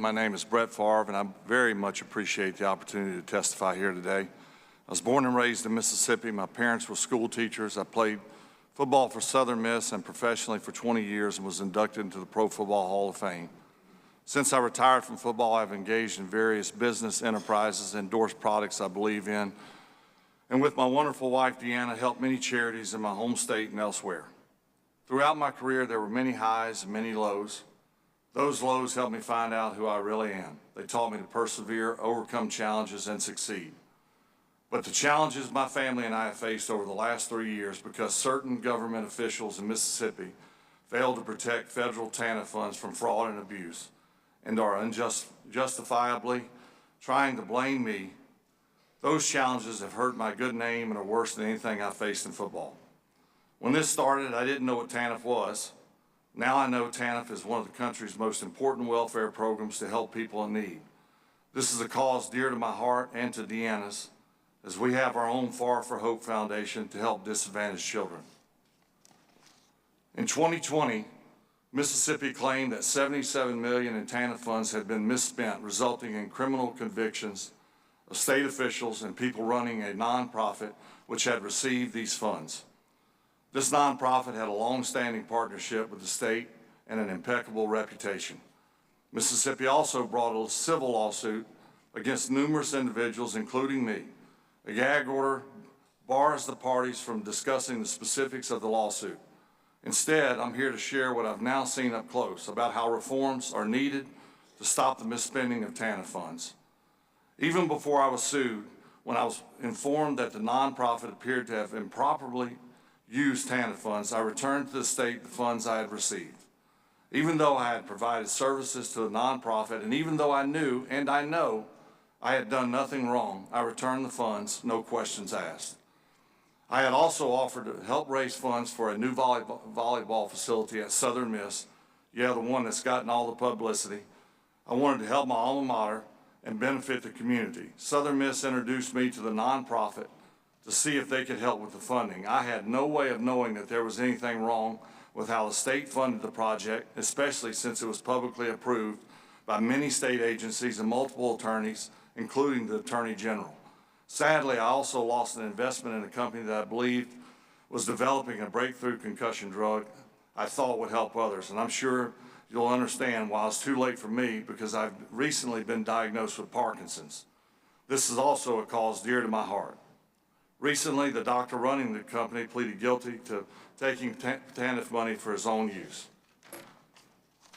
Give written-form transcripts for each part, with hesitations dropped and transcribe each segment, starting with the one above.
My name is Brett Favre, and I very much appreciate the opportunity to testify here today. I was born and raised in Mississippi. My parents were school teachers. I played football for Southern Miss and professionally for 20 years and was inducted into the Pro Football Hall of Fame. Since I retired from football, I've engaged in various business enterprises, endorsed products I believe in, and with my wonderful wife, Deanna, helped many charities in my home state and elsewhere. Throughout my career, there were many highs and many lows. Those lows helped me find out who I really am. They taught me to persevere, overcome challenges, and succeed. But the challenges my family and I have faced over the last 3 years because certain government officials in Mississippi failed to protect federal TANF funds from fraud and abuse and are justifiably trying to blame me, those challenges have hurt my good name and are worse than anything I faced in football. When this started, I didn't know what TANF was. Now I know TANF is one of the country's most important welfare programs to help people in need. This is a cause dear to my heart and to Deanna's, as we have our own Far for Hope Foundation to help disadvantaged children. In 2020, Mississippi claimed that $77 million in TANF funds had been misspent, resulting in criminal convictions of state officials and people running a nonprofit which had received these funds. This nonprofit had a long-standing partnership with the state and an impeccable reputation. Mississippi also brought a civil lawsuit against numerous individuals, including me. A gag order bars the parties from discussing the specifics of the lawsuit. Instead, I'm here to share what I've now seen up close about how reforms are needed to stop the misspending of TANF funds. Even before I was sued, when I was informed that the nonprofit appeared to have improperly used TANF funds, I returned to the state the funds I had received. Even though I had provided services to the nonprofit, and even though I knew, and I know, I had done nothing wrong, I returned the funds, no questions asked. I had also offered to help raise funds for a new volleyball facility at Southern Miss, the one that's gotten all the publicity. I wanted to help my alma mater and benefit the community. Southern Miss introduced me to the nonprofit to see if they could help with the funding. I had no way of knowing that there was anything wrong with how the state funded the project, especially since it was publicly approved by many state agencies and multiple attorneys, including the Attorney General. Sadly, I also lost an investment in a company that I believed was developing a breakthrough concussion drug I thought would help others. And I'm sure you'll understand why it's too late for me, because I've recently been diagnosed with Parkinson's. This is also a cause dear to my heart. Recently, the doctor running the company pleaded guilty to taking TANF money for his own use.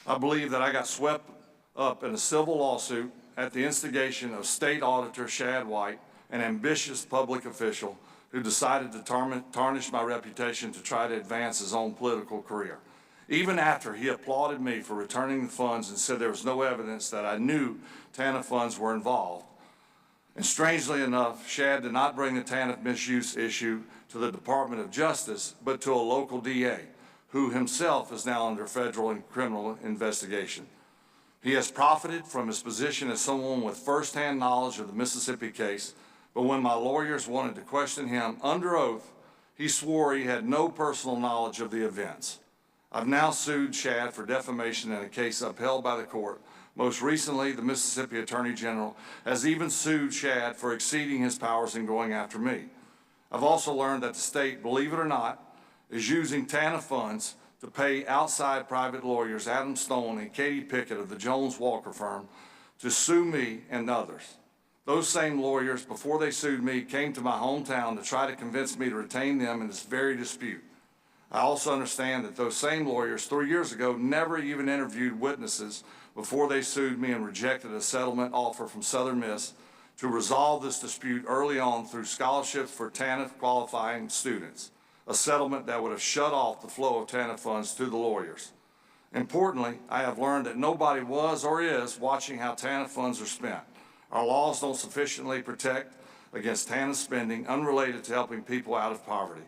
I believe that I got swept up in a civil lawsuit at the instigation of State Auditor Shad White, an ambitious public official who decided to tarnish my reputation to try to advance his own political career. Even after he applauded me for returning the funds and said there was no evidence that I knew TANF funds were involved. And strangely enough, Shad did not bring the TANF misuse issue to the Department of Justice, but to a local DA, who himself is now under federal and criminal investigation. He has profited from his position as someone with firsthand knowledge of the Mississippi case, but when my lawyers wanted to question him under oath, he swore he had no personal knowledge of the events. I've now sued Shad for defamation in a case upheld by the court. Most recently, the Mississippi Attorney General has even sued Shad for exceeding his powers in going after me. I've also learned that the state, believe it or not, is using TANF funds to pay outside private lawyers Adam Stone and Katie Pickett of the Jones Walker firm to sue me and others. Those same lawyers, before they sued me, came to my hometown to try to convince me to retain them in this very dispute. I also understand that those same lawyers 3 years ago never even interviewed witnesses before they sued me and rejected a settlement offer from Southern Miss to resolve this dispute early on through scholarships for TANF qualifying students, a settlement that would have shut off the flow of TANF funds to the lawyers. Importantly, I have learned that nobody was or is watching how TANF funds are spent. Our laws don't sufficiently protect against TANF spending unrelated to helping people out of poverty.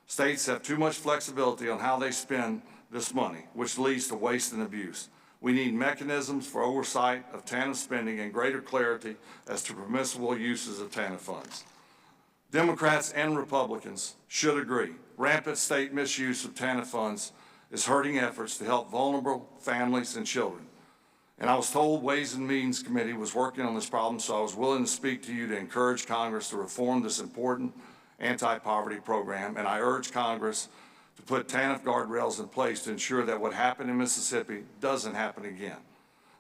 States have too much flexibility on how they spend this money, which leads to waste and abuse. We need mechanisms for oversight of TANF spending and greater clarity as to permissible uses of TANF funds. Democrats and Republicans should agree. Rampant state misuse of TANF funds is hurting efforts to help vulnerable families and children. And I was told Ways and Means Committee was working on this problem, so I was willing to speak to you to encourage Congress to reform this important anti-poverty program. And I urge Congress to put TANF guardrails in place to ensure that what happened in Mississippi doesn't happen again.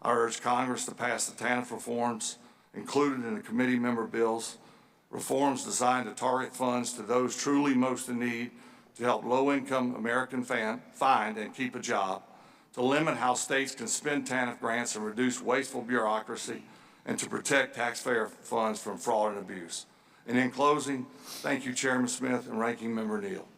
I urge Congress to pass the TANF reforms included in the committee member bills, reforms designed to target funds to those truly most in need, to help low-income American find and keep a job, to limit how states can spend TANF grants and reduce wasteful bureaucracy, and to protect taxpayer funds from fraud and abuse. And in closing, thank you, Chairman Smith and Ranking Member Neal.